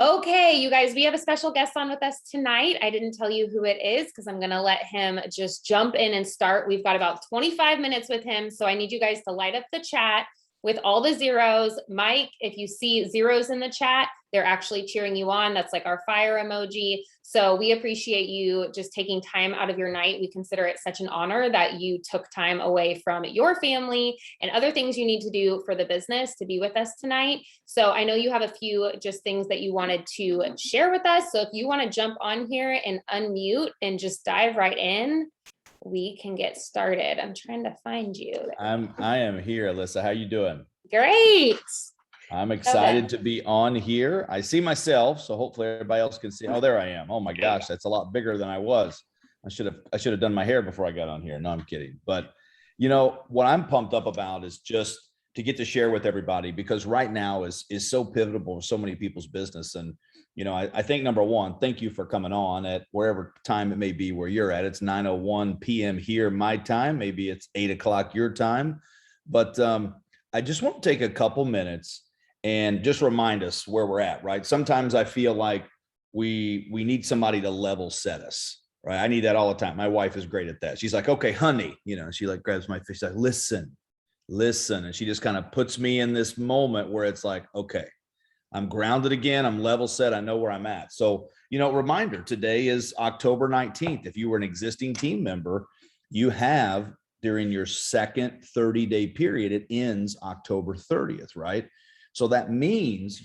Okay, you guys, we have a special guest on with us tonight. I didn't tell you who it is because I'm going to let him just jump in and start. We've got about 25 minutes with him. So I need you guys to light up the chat with all the zeros. Mike, if you see zeros in the chat, they're actually cheering you on. That's like our fire emoji. So we appreciate you just taking time out of your night. We consider it such an honor that you took time away from your family and other things you need to do for the business to be with us tonight. So I know you have a few just things that you wanted to share with us. So if you want to jump on here and unmute and just dive right in, we can get started. I'm trying to find you. I am here, Alyssa. How you doing? Great. I'm excited to be on here. I see myself, so hopefully everybody else can see. Oh, there I am. Oh my gosh, that's a lot bigger than I was. I should have done my hair before I got on here. No, I'm kidding. But you know what I'm pumped up about is just to get to share with everybody, because right now is so pivotal for so many people's business. And you know, I think number one, thank you for coming on at wherever time it may be where you're at. It's 9:01 p.m. here, my time. Maybe it's 8 o'clock your time. But I just want to take a couple minutes and just remind us where we're at, right? Sometimes I feel like we need somebody to level set us, right? I need that all the time. My wife is great at that. She's like, okay, honey, you know, she like grabs my face, like, listen. And she just kind of puts me in this moment where it's like, okay, I'm grounded again. I'm level set. I know where I'm at. So, you know, reminder, today is October 19th. If you were an existing team member, you have during your second 30-day period, it ends October 30th, right? So that means,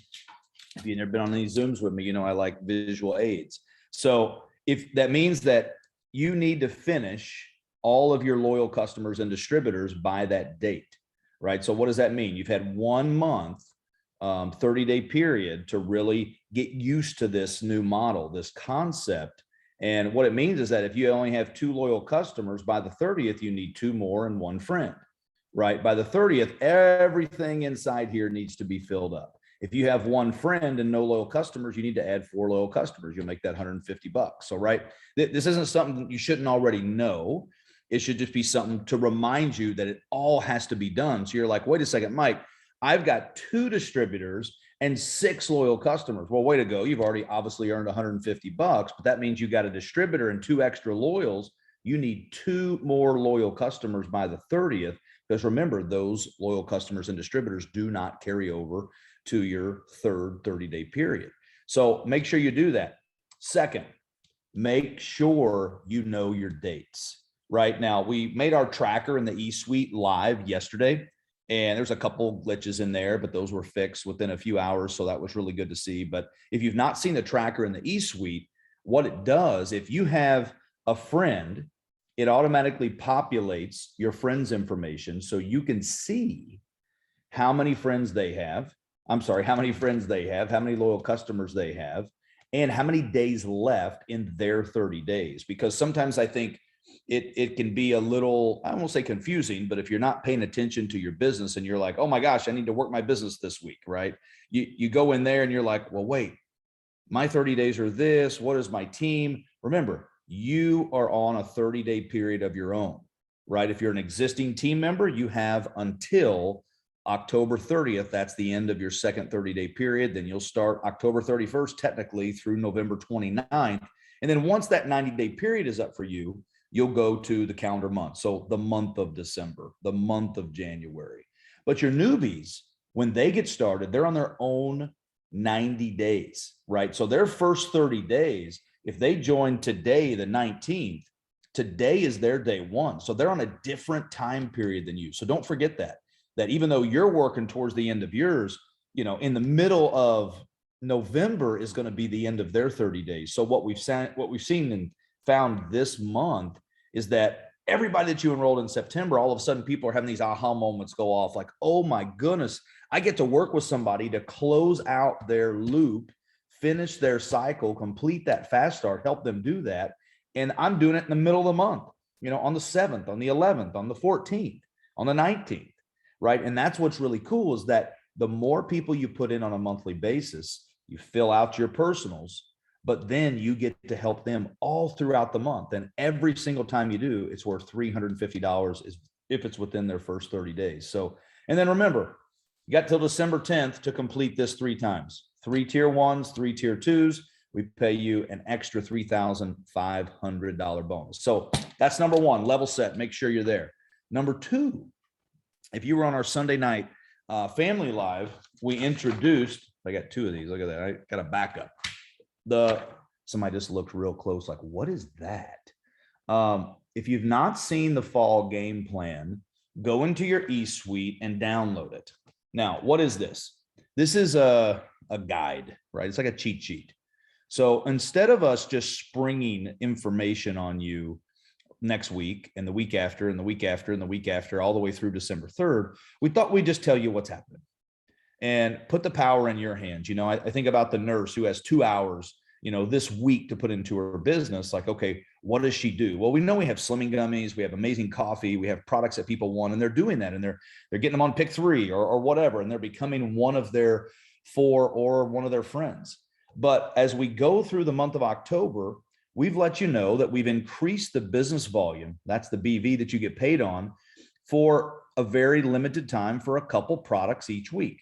if you've never been on any Zooms with me, you know I like visual aids. So if that means that you need to finish all of your loyal customers and distributors by that date, right? So what does that mean? You've had 1 month, 30-day period to really get used to this new model, this concept. And what it means is that if you only have 2 loyal customers, by the 30th, you need 2 more and 1 friend. Right? By the 30th, everything inside here needs to be filled up. If you have 1 friend and no loyal customers, you need to add 4 loyal customers. You'll make that $150. So, right, this isn't something that you shouldn't already know. It should just be something to remind you that it all has to be done. So you're like, wait a second, Mike, I've got 2 distributors and 6 loyal customers. Well, way to go. You've already obviously earned $150, but that means you got a distributor and 2 extra loyals. You need 2 more loyal customers by the 30th. Because remember, those loyal customers and distributors do not carry over to your third 30-day period. So make sure you do that. Second, make sure you know your dates. Right now, we made our tracker in the eSuite live yesterday, and there's a couple glitches in there, but those were fixed within a few hours. So that was really good to see. But if you've not seen the tracker in the eSuite, what it does, if you have a friend, it automatically populates your friends' information so you can see how many friends they have. How many friends they have, how many loyal customers they have, and how many days left in their 30 days. Because sometimes I think it can be a little, I won't say confusing, but if you're not paying attention to your business and you're like, oh my gosh, I need to work my business this week, right? You go in there and you're like, well, wait, my 30 days are this. What is my team? Remember, you are on a 30-day period of your own, right? If you're an existing team member, you have until October 30th. That's the end of your second 30-day period. Then you'll start October 31st, technically through November 29th. And then once that 90-day period is up for you, you'll go to the calendar month. So the month of December, the month of January. But your newbies, when they get started, they're on their own 90 days, right? So their first 30 days, if they join today, the 19th, today is their day 1. So they're on a different time period than you. So don't forget that even though you're working towards the end of yours, you know, in the middle of November is going to be the end of their 30 days. So what we've seen and found this month is that everybody that you enrolled in September, all of a sudden people are having these aha moments go off like, oh my goodness, I get to work with somebody to close out their loop, finish their cycle, complete that fast start, help them do that. And I'm doing it in the middle of the month, you know, on the 7th, on the 11th, on the 14th, on the 19th, right? And that's what's really cool is that the more people you put in on a monthly basis, you fill out your personals, but then you get to help them all throughout the month. And every single time you do, it's worth $350 if it's within their first 30 days. So, and then remember, you got till December 10th to complete this 3 times. 3 tier ones, 3 tier twos, we pay you an extra $3,500 bonus. So that's number one, level set, make sure you're there. Number two, if you were on our Sunday night family live, we introduced, I got two of these, look at that, I got a backup. Somebody just looked real close, like, what is that? If you've not seen the fall game plan, go into your eSuite and download it. Now, what is this? This is a guide, right? It's like a cheat sheet. So instead of us just springing information on you next week and the week after and the week after and the week after, all the way through December 3rd, we thought we'd just tell you what's happening and put the power in your hands. You know, I think about the nurse who has 2 hours, you know, this week to put into her business. Like, okay, what does she do? Well, we know we have slimming gummies, we have amazing coffee, we have products that people want, and they're doing that, and they're getting them on pick 3 or whatever, and they're becoming one of their 4 or one of their friends. But as we go through the month of October, we've let you know that we've increased the business volume. That's the BV that you get paid on for a very limited time for a couple products each week.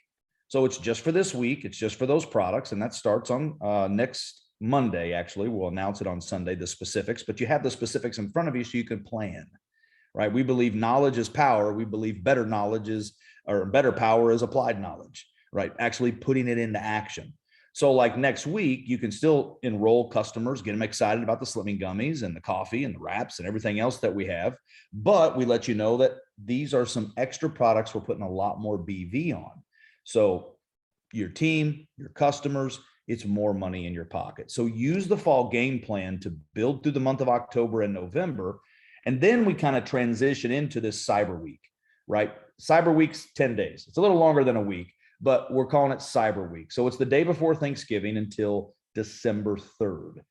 So it's just for this week. It's just for those products. And that starts on next Monday. Actually, we'll announce it on Sunday, the specifics, but you have the specifics in front of you so you can plan, right? We believe knowledge is power. We believe better knowledge is, or better power is applied knowledge, right? Actually putting it into action. So like next week, you can still enroll customers, get them excited about the slimming gummies and the coffee and the wraps and everything else that we have. But we let you know that these are some extra products we're putting a lot more BV on. So your team, your customers, it's more money in your pocket. So use the fall game plan to build through the month of October and November. And then we kind of transition into this Cyber Week, right? Cyber Week's 10 days. It's a little longer than a week, but we're calling it Cyber Week. So it's the day before Thanksgiving until December 3rd.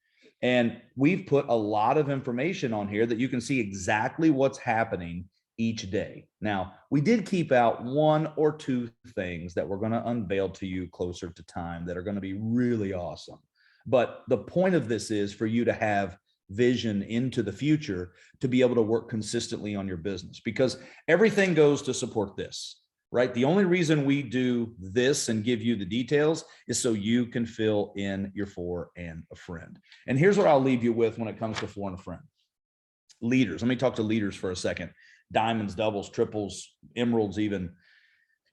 And we've put a lot of information on here that you can see exactly what's happening each day. Now, we did keep out 1 or 2 things that we're going to unveil to you closer to time that are going to be really awesome. But the point of this is for you to have vision into the future to be able to work consistently on your business, because everything goes to support this. Right? The only reason we do this and give you the details is so you can fill in your 4 and a friend. And here's what I'll leave you with when it comes to 4 and a friend. Leaders. Let me talk to leaders for a second. Diamonds, doubles, triples, emeralds even.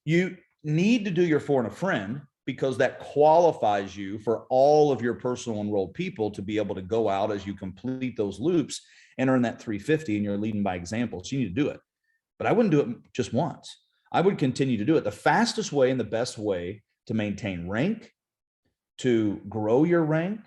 You need to do your 4 and a friend because that qualifies you for all of your personal enrolled people to be able to go out as you complete those loops and earn that 350, and you're leading by example. So you need to do it. But I wouldn't do it just once. I would continue to do it. The fastest way and the best way to maintain rank, to grow your rank,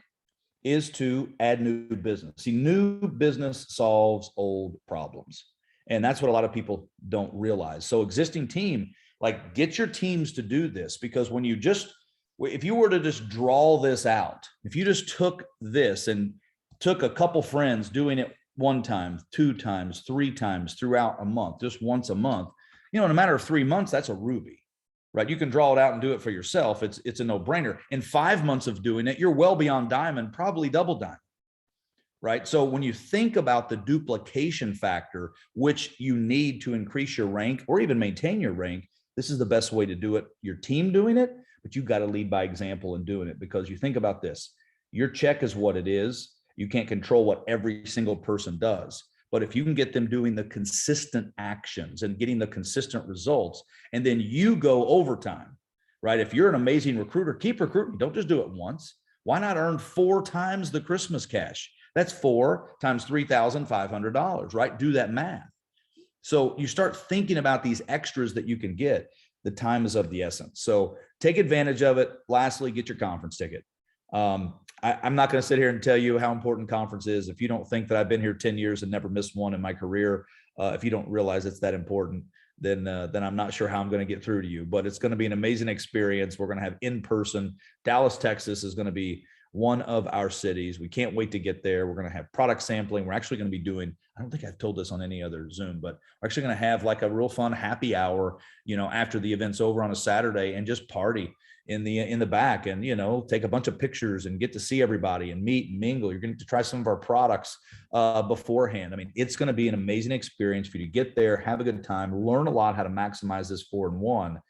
is to add new business. See, new business solves old problems. And that's what a lot of people don't realize. So existing team, like, get your teams to do this, because when you just, if you were to just draw this out, if you just took this and took a couple friends doing it 1 time, 2 times, 3 times throughout a month, just once a month, you know, in a matter of 3 months, that's a ruby, right? You can draw it out and do it for yourself. It's a no-brainer. In 5 months of doing it, you're well beyond diamond, probably double diamond, right? So when you think about the duplication factor, which you need to increase your rank or even maintain your rank, this is the best way to do it. Your team doing it, but you've got to lead by example in doing it, because you think about this. Your check is what it is. You can't control what every single person does. But if you can get them doing the consistent actions and getting the consistent results, and then you go overtime, right? If you're an amazing recruiter, keep recruiting. Don't just do it once. Why not earn 4 times the Christmas cash? That's 4 times $3,500, right? Do that math. So you start thinking about these extras that you can get. The time is of the essence. So take advantage of it. Lastly, get your conference ticket. I'm not going to sit here and tell you how important conference is. If you don't think that I've been here 10 years and never missed one in my career, if you don't realize it's that important, then I'm not sure how I'm going to get through to you. But it's going to be an amazing experience. We're going to have in person. Dallas, Texas is going to be one of our cities. We can't wait to get there. We're going to have product sampling. We're actually going to be doing, I don't think I've told this on any other Zoom, but we're actually going to have like a real fun happy hour, you know, after the event's over on a Saturday, and just party in the back, and, you know, take a bunch of pictures and get to see everybody and meet and mingle. You're going to try some of our products beforehand. I mean, it's going to be an amazing experience for you to get there, have a good time, learn a lot how to maximize this 4 and 1.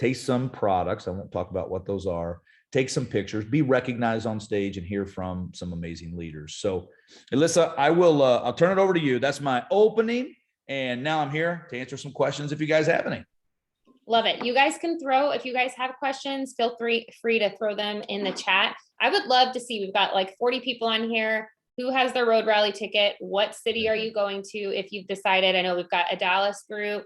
taste some products. I won't talk about what those are. Take some pictures, be recognized on stage, and hear from some amazing leaders. So, Alyssa, I'll turn it over to you. That's my opening. And now I'm here to answer some questions if you guys have any. Love it. You guys can if you guys have questions, feel free to throw them in the chat. I would love to see, we've got like 40 people on here. Who has their road rally ticket? What city are you going to if you've decided? I know we've got a Dallas group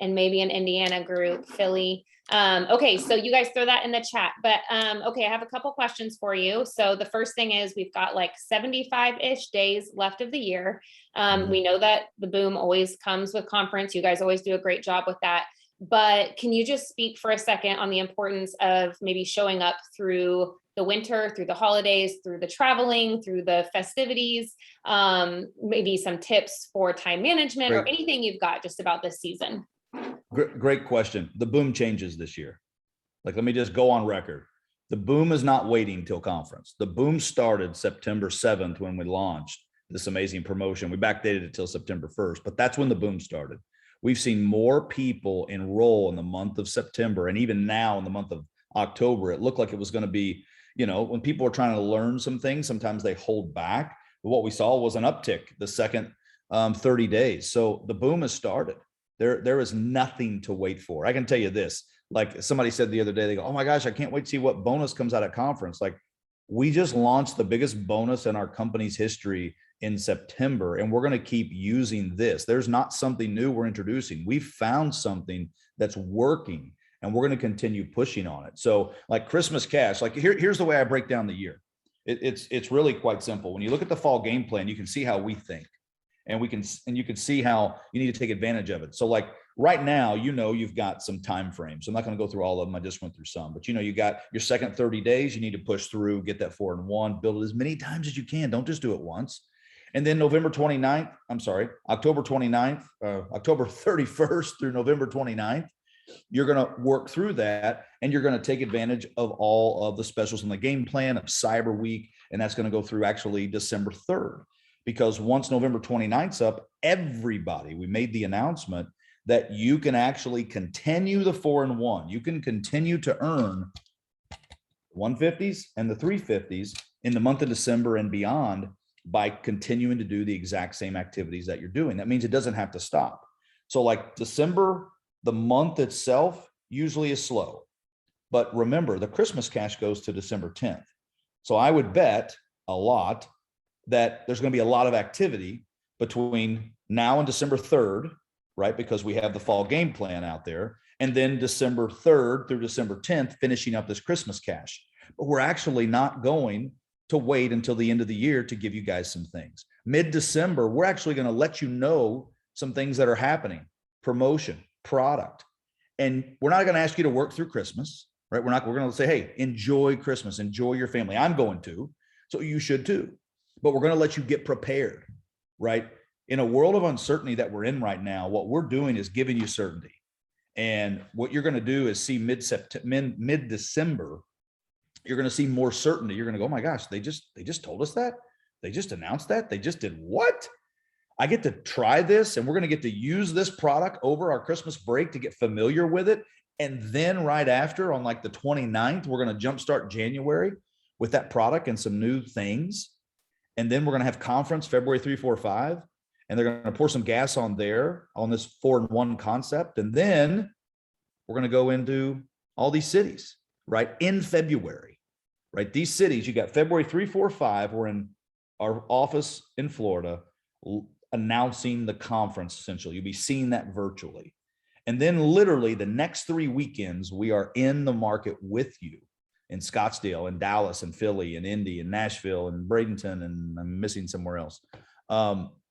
and maybe an Indiana group, Philly. Okay, so you guys throw that in the chat. But okay, I have a couple questions for you. So the first thing is we've got like 75-ish days left of the year. We know that the boom always comes with conference. You guys always do a great job with that. But can you just speak for a second on the importance of maybe showing up through the winter, through the holidays, through the traveling, through the festivities, maybe some tips for time management or anything you've got just about this season? Great question. The boom changes this year. Like, let me just go on record. The boom is not waiting till conference. The boom started September 7th when we launched this amazing promotion. We backdated it till September 1st, but that's when the boom started. We've seen more people enroll in the month of September, and even now in the month of October, it looked like it was going to be, when people are trying to learn some things, sometimes they hold back. But what we saw was an uptick the second 30 days. So the boom has started. There is nothing to wait for. I can tell you this, like somebody said the other day, they go, oh my gosh, I can't wait to see what bonus comes out at conference. Like, we just launched the biggest bonus in our company's history in September, and we're going to keep using this. There's not something new we're introducing. We found something that's working, and we're going to continue pushing on it. So like Christmas cash, like here's the way I break down the year. It's really quite simple. When you look at the fall game plan, you can see how we think. And you can see how you need to take advantage of it. So like right now, you've got some time frames. I'm not going to go through all of them. I just went through some, but you got your second 30 days. You need to push through, get that 4-1, build it as many times as you can. Don't just do it once. And then October 29th, October 31st through November 29th, you're going to work through that, and you're going to take advantage of all of the specials in the game plan of Cyber Week. And that's going to go through actually December 3rd. Because once November 29th's up, we made the announcement that you can actually continue the 4-1. You can continue to earn 150s and the 350s in the month of December and beyond by continuing to do the exact same activities that you're doing. That means it doesn't have to stop. So like December, the month itself usually is slow. But remember, the Christmas cash goes to December 10th. So I would bet a lot that there's going to be a lot of activity between now and December 3rd, right? Because we have the fall game plan out there, and then December 3rd through December 10th, finishing up this Christmas cash. But we're actually not going to wait until the end of the year to give you guys some things. Mid-December, we're actually going to let you know some things that are happening, promotion, product. And we're not going to ask you to work through Christmas, right? We're going to say, hey, enjoy Christmas, enjoy your family. I'm going to, so you should too. But we're going to let you get prepared, right? In a world of uncertainty that we're in right now, what we're doing is giving you certainty. And what you're going to do is see mid-December, you're going to see more certainty. You're going to go, oh my gosh, they just told us that. They just announced that. They just did what? I get to try this, and we're going to get to use this product over our Christmas break to get familiar with it. And then right after, on like the 29th, we're going to jumpstart January with that product and some new things. And then we're going to have conference February 3, 4, 5, and they're going to pour some gas on there on this 4-1 concept. And then we're going to go into all these cities, right? In February, right? These cities, you got February 3, 4, 5. We're in our office in Florida announcing the conference essentially. You'll be seeing that virtually. And then literally the next 3 weekends, we are in the market with you. In Scottsdale and Dallas and Philly and Indy and Nashville and Bradenton, and I'm missing somewhere else.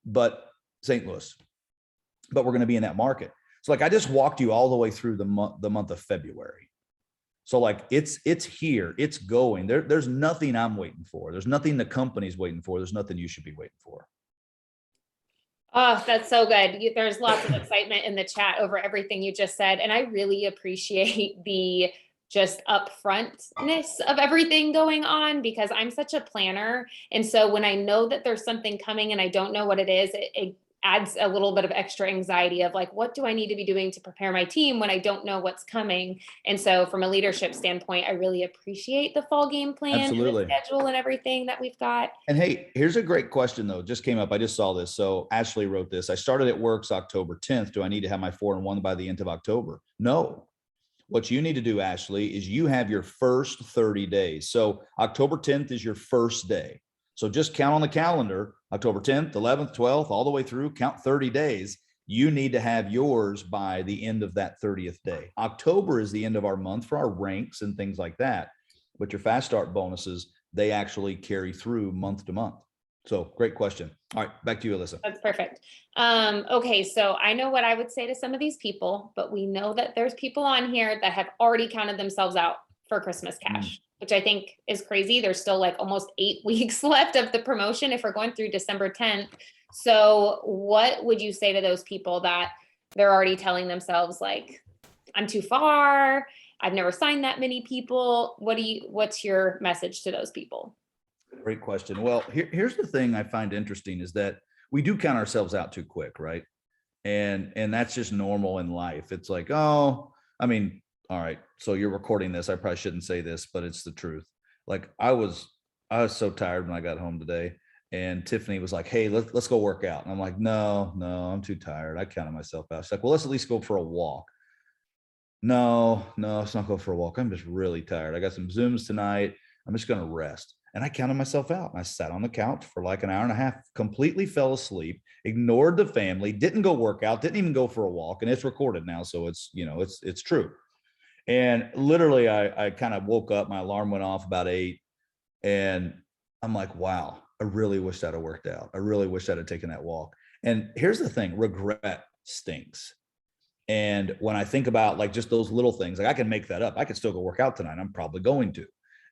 But St. Louis, but we're going to be in that market. So like, I just walked you all the way through the month of February. So like, it's here, it's going. There's nothing I'm waiting for. There's nothing the company's waiting for. There's nothing you should be waiting for. Oh, that's so good. There's lots of excitement in the chat over everything you just said. And I really appreciate the just upfrontness of everything going on, because I'm such a planner. And so when I know that there's something coming and I don't know what it is, adds a little bit of extra anxiety of like, what do I need to be doing to prepare my team when I don't know what's coming? And so from a leadership standpoint, I really appreciate the fall game plan and the Absolutely. schedule and everything that we've got. And hey, here's a great question though. Just came up. I just saw this. So Ashley wrote this. I started at Works October 10th. Do I need to have my 4-1 by the end of October? No. What you need to do, Ashley, is you have your first 30 days. So October 10th is your first day. So just count on the calendar, October 10th, 11th, 12th, all the way through, count 30 days. You need to have yours by the end of that 30th day. October is the end of our month for our ranks and things like that. But your fast start bonuses, they actually carry through month to month. So great question. All right, back to you, Alyssa. That's perfect. Okay, so I know what I would say to some of these people, but we know that there's people on here that have already counted themselves out for Christmas cash, which I think is crazy. There's still like almost 8 weeks left of the promotion if we're going through December 10th. So what would you say to those people that they're already telling themselves like, I'm too far, I've never signed that many people? What's your message to those people? Great question. Well, here's the thing I find interesting is that we do count ourselves out too quick, right? And that's just normal in life. It's like, oh, I mean, all right, so you're recording this. I probably shouldn't say this, but it's the truth. Like I was so tired when I got home today, and Tiffany was like, hey, let's go work out. And I'm like, no, I'm too tired. I counted myself out. She's like, well, let's at least go for a walk. No, let's not go for a walk. I'm just really tired. I got some Zooms tonight. I'm just going to rest. And I counted myself out. And I sat on the couch for like an hour and a half, completely fell asleep, ignored the family, didn't go work out, didn't even go for a walk. And it's recorded now. So it's, it's true. And literally I kind of woke up, my alarm went off about 8, and I'm like, wow, I really wish I'd have worked out. I really wish I'd have taken that walk. And here's the thing, regret stinks. And when I think about like just those little things, like I can make that up. I could still go work out tonight. I'm probably going to.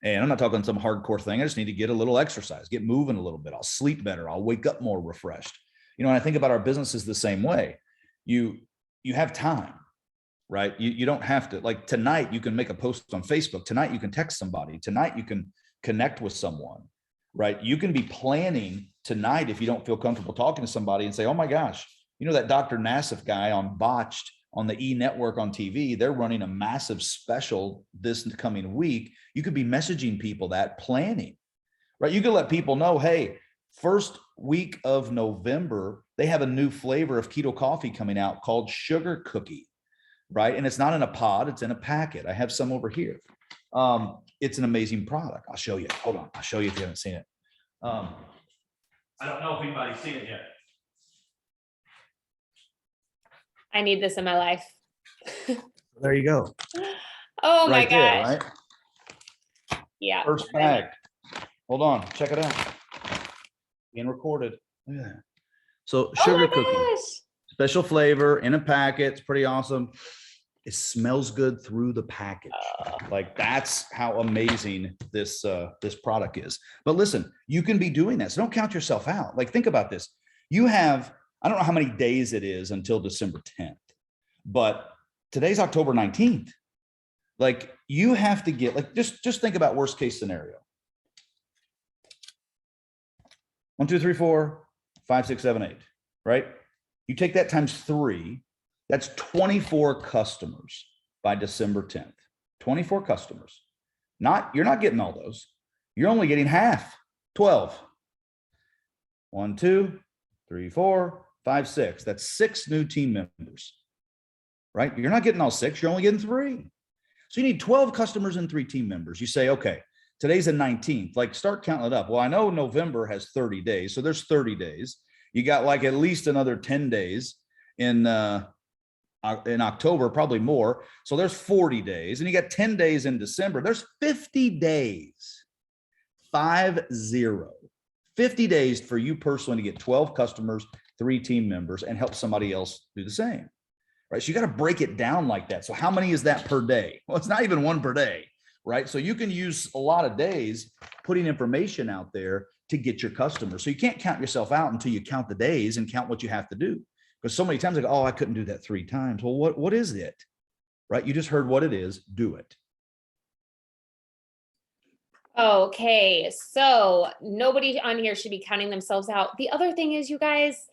And I'm not talking some hardcore thing. I just need to get a little exercise, get moving a little bit. I'll sleep better. I'll wake up more refreshed. And I think about our businesses the same way. You have time, right? You don't have to, like tonight, you can make a post on Facebook. Tonight, you can text somebody. Tonight, you can connect with someone, right? You can be planning tonight if you don't feel comfortable talking to somebody and say, oh my gosh, that Dr. Nassif guy on Botched on the E Network on TV, they're running a massive special this coming week. You could be messaging people that, planning, right? You could let people know, hey, first week of November, they have a new flavor of keto coffee coming out called Sugar Cookie, right? And it's not in a pod, it's in a packet. I have some over here. It's an amazing product. I'll show you. Hold on. I'll show you if you haven't seen it. I don't know if anybody's seen it yet. I need this in my life. There you go. Oh my right there, gosh. right? Yeah. First bag. Hold on. Check it out. Being recorded. Look at that. So sugar cookie, special flavor in a packet. It's pretty awesome. It smells good through the package. Like that's how amazing this product is. But listen, you can be doing that. So don't count yourself out. Like think about this. You have, I don't know how many days it is until December 10th, but today's October 19th. Like you have to get, like, just think about worst case scenario. 1, 2, 3, 4, 5, 6, 7, 8, right? You take that times 3, that's 24 customers by December 10th. 24 customers. You're not getting all those. You're only getting half, 12. 1, 2, 3, 4, 5, 6. That's 6 new team members, right? You're not getting all 6. You're only getting 3. So you need 12 customers and 3 team members. You say, okay, today's the 19th. Like start counting it up. Well, I know November has 30 days. So there's 30 days. You got like at least another 10 days in October, probably more. So there's 40 days and you got 10 days in December. There's 50 days, 50 days for you personally to get 12 customers, 3 team members, and help somebody else do the same, right? So you got to break it down like that. So how many is that per day? Well, it's not even 1 per day, right? So you can use a lot of days putting information out there to get your customers. So you can't count yourself out until you count the days and count what you have to do. Because so many times I go, oh, I couldn't do that 3 times. Well, what is it, right? You just heard what it is, do it. Okay, so nobody on here should be counting themselves out. The other thing is, you guys,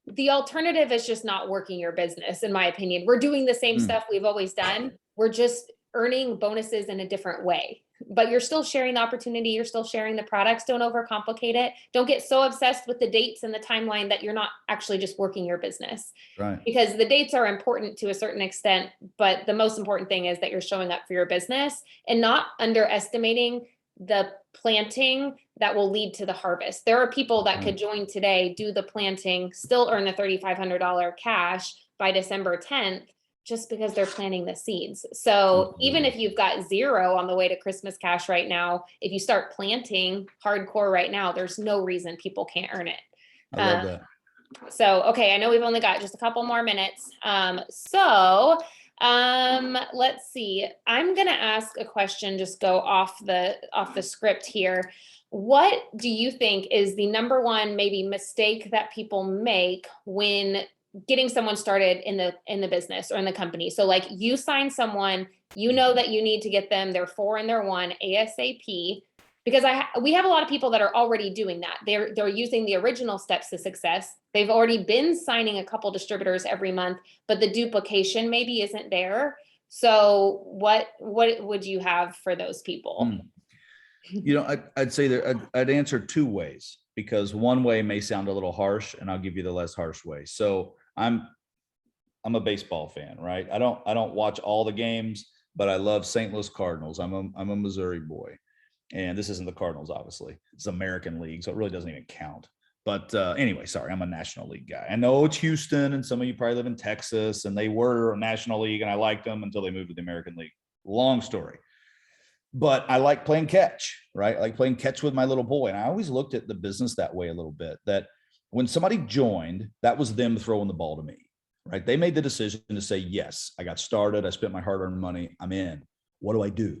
The alternative is just not working your business, in my opinion. We're doing the same stuff we've always done. We're just earning bonuses in a different way. But you're still sharing the opportunity. You're still sharing the products. Don't overcomplicate it. Don't get so obsessed with the dates and the timeline that you're not actually just working your business. Right. Because the dates are important to a certain extent, but the most important thing is that you're showing up for your business and not underestimating the planting that will lead to the harvest. There are people that could join today, do the planting, still earn the $3,500 cash by December 10th, just because they're planting the seeds. So even if you've got zero on the way to Christmas cash right now, if you start planting hardcore right now, there's no reason people can't earn it. I love that. So, okay, I know we've only got just a couple more minutes. Let's see. I'm gonna ask a question, just go off the script here. What do you think is the number one maybe mistake that people make when getting someone started in the business or in the company? So like you sign someone, you know that you need to get them their 4 and their 1 ASAP. Because we have a lot of people that are already doing that. They're using the original steps to success. They've already been signing a couple distributors every month, but the duplication maybe isn't there. So what would you have for those people? You know, I'd say that I'd answer 2 ways, because one way may sound a little harsh, and I'll give you the less harsh way. So I'm a baseball fan, right? I don't watch all the games, but I love St. Louis Cardinals. I'm a Missouri boy. And this isn't the Cardinals, obviously. It's American League, so it really doesn't even count. But anyway, sorry, I'm a National League guy. I know it's Houston, and some of you probably live in Texas, and they were a National League, and I liked them until they moved to the American League. Long story. But I like playing catch, right? I like playing catch with my little boy. And I always looked at the business that way a little bit, that when somebody joined, that was them throwing the ball to me, right? They made the decision to say, yes, I got started. I spent my hard-earned money. I'm in. What do I do?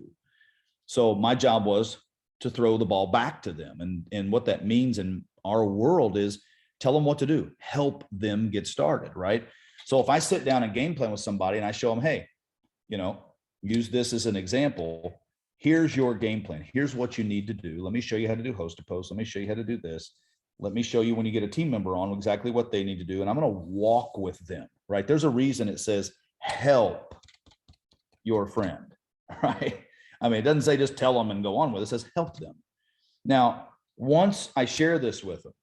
So my job was to throw the ball back to them. And what that means in our world is tell them what to do, help them get started, right? So if I sit down and game plan with somebody and I show them, hey, you know, use this as an example. Here's your game plan. Here's what you need to do. Let me show you how to do host to post. Let me show you how to do this. Let me show you when you get a team member on exactly what they need to do. And I'm going to walk with them, right? There's a reason it says help your friend, right? I mean, it doesn't say just tell them and go on with it. It says help them. Now, once I share this with them,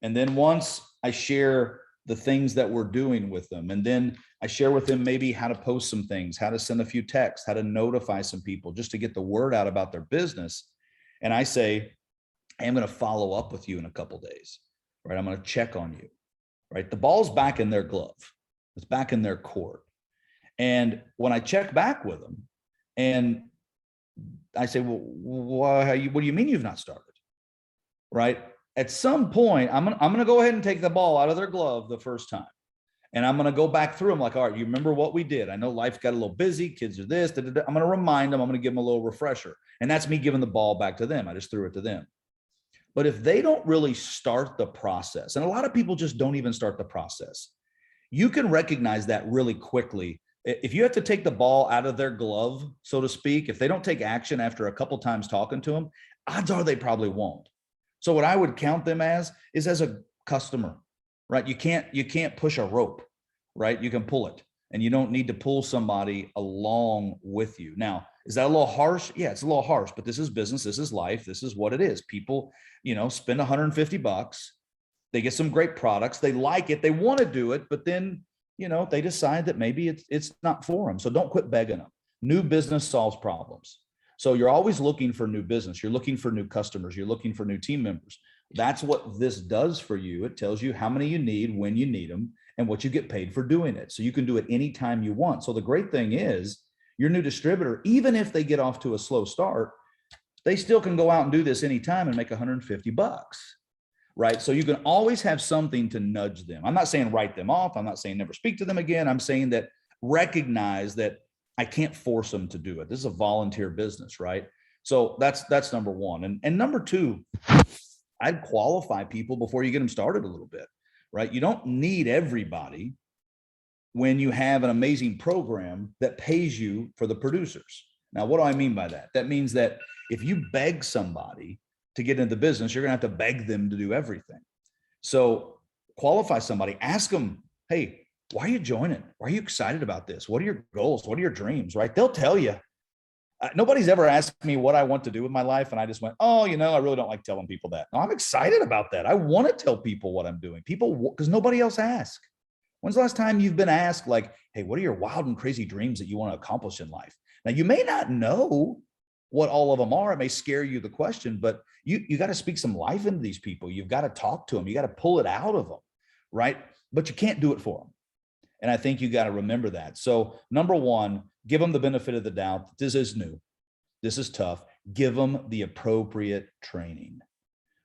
and then once I share the things that we're doing with them, and then I share with them maybe how to post some things, how to send a few texts, how to notify some people just to get the word out about their business. And I say, hey, I'm going to follow up with you in a couple of days, right? I'm going to check on you, right? The ball's back in their glove. It's back in their court. And when I check back with them and I say, well, what do you mean you've not started? Right? At some point, I'm gonna go ahead and take the ball out of their glove the first time. And I'm gonna go back through them like, all right, you remember what we did? I know life got a little busy, kids are this, I'm gonna remind them, I'm gonna give them a little refresher. And that's me giving the ball back to them. I just threw it to them. But if they don't really start the process, and a lot of people just don't even start the process, you can recognize that really quickly. If you have to take the ball out of their glove, so to speak, if they don't take action after a couple times talking to them, odds are they probably won't. So what I would count them as is as a customer, right? You can't push a rope, right? You can pull it, and you don't need to pull somebody along with you. Now, is that a little harsh? Yeah, it's a little harsh, but this is business. This is life. This is what it is. People, spend $150. They get some great products. They like it. They want to do it, but then, they decide that maybe it's not for them. So don't quit begging them. New business solves problems. So you're always looking for new business. You're looking for new customers. You're looking for new team members. That's what this does for you. It tells you how many you need, when you need them, and what you get paid for doing it. So you can do it anytime you want. So the great thing is your new distributor, even if they get off to a slow start, they still can go out and do this anytime and make $150. Right? So you can always have something to nudge them. I'm not saying write them off. I'm not saying never speak to them again. I'm saying that recognize that I can't force them to do it. This is a volunteer business, right? So that's number one. And number two, I'd qualify people before you get them started a little bit, right? You don't need everybody when you have an amazing program that pays you for the producers. Now, what do I mean by that? That means that if you beg somebody to get into the business, you're going to have to beg them to do everything. So qualify somebody, ask them, hey, why are you joining? Why are you excited about this? What are your goals? What are your dreams, right? They'll tell you. Nobody's ever asked me what I want to do with my life. And I just went, oh, I really don't like telling people that. No, I'm excited about that. I want to tell people what I'm doing. People, because nobody else asks. When's the last time you've been asked, like, hey, what are your wild and crazy dreams that you want to accomplish in life? Now, you may not know what all of them are. It may scare you, the question, but you got to speak some life into these people. You've got to talk to them. You got to pull it out of them, right? But you can't do it for them. And I think you got to remember that. So number one, give them the benefit of the doubt. This is new. This is tough. Give them the appropriate training,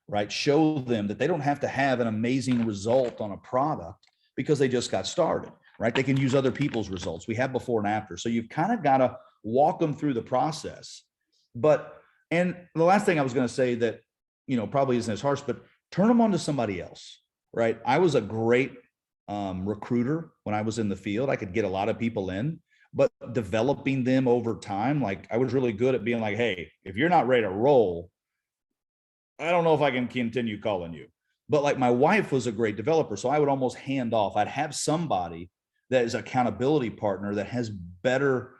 right? Show them that they don't have to have an amazing result on a product because they just got started, right? They can use other people's results. We have before and after. So you've kind of got to walk them through the process. And the last thing I was going to say that, probably isn't as harsh, but turn them on to somebody else, right? I was a great recruiter when I was in the field. I could get a lot of people in, but developing them over time, like I was really good at being like, hey, if you're not ready to roll, I don't know if I can continue calling you. But like my wife was a great developer, so I would almost hand off. I'd have somebody that is an accountability partner that has better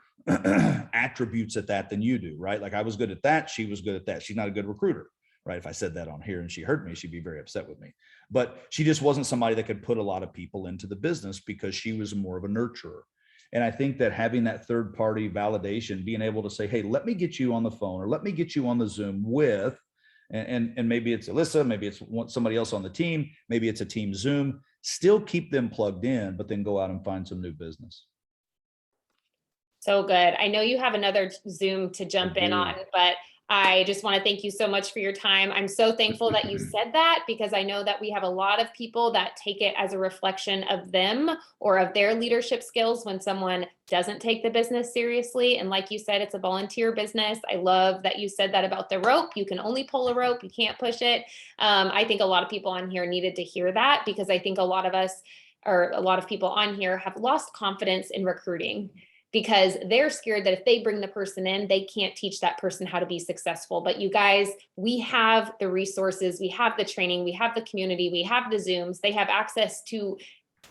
attributes at that than you do, right? Like I was good at that. She was good at that. She's not a good recruiter, right? If I said that on here and she heard me, she'd be very upset with me. But she just wasn't somebody that could put a lot of people into the business because she was more of a nurturer. And I think that having that third party validation, being able to say, hey, let me get you on the phone or let me get you on the Zoom with, and maybe it's Alyssa, maybe it's somebody else on the team, maybe it's a team Zoom, still keep them plugged in, but then go out and find some new business. So good. I know you have another Zoom to jump in on, but I just want to thank you so much for your time. I'm so thankful that you said that because I know that we have a lot of people that take it as a reflection of them or of their leadership skills when someone doesn't take the business seriously. And like you said, it's a volunteer business. I love that you said that about the rope. You can only pull a rope. You can't push it. I think a lot of people on here needed to hear that because I think a lot of us or a lot of people on here have lost confidence in recruiting, because they're scared that if they bring the person in, they can't teach that person how to be successful. But you guys, we have the resources, we have the training, we have the community, we have the Zooms, they have access to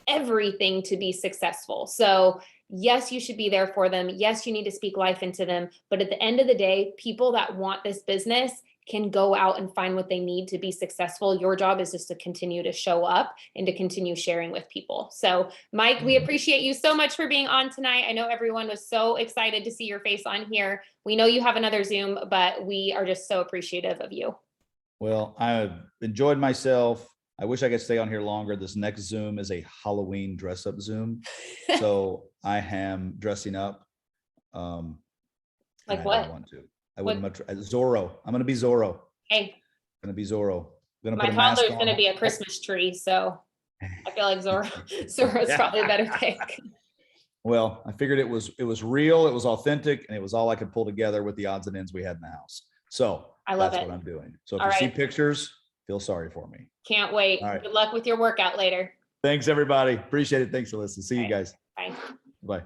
everything to be successful. So yes, you should be there for them. Yes, you need to speak life into them. But at the end of the day, people that want this business can go out and find what they need to be successful. Your job is just to continue to show up and to continue sharing with people. So Mike, we appreciate you so much for being on tonight. I know everyone was so excited to see your face on here. We know you have another Zoom, but we are just so appreciative of you. Well, I've enjoyed myself. I wish I could stay on here longer. This next Zoom is a Halloween dress up Zoom. So I am dressing up. Like what? I want to. I would much Zorro. I'm going to be Zorro. Hey, I'm going to be Zorro. I'm going to my put a mask on. toddler's going to be a Christmas tree, so I feel like Zorro's probably a better pick. Well, I figured it was real, it was authentic, and it was all I could pull together with the odds and ends we had in the house. So I love that's it. what I'm doing. So if you see pictures, feel sorry for me. Can't wait. All right. Good luck with your workout later. Thanks, everybody. Appreciate it. Thanks, Alyssa. See you guys. Bye. Bye.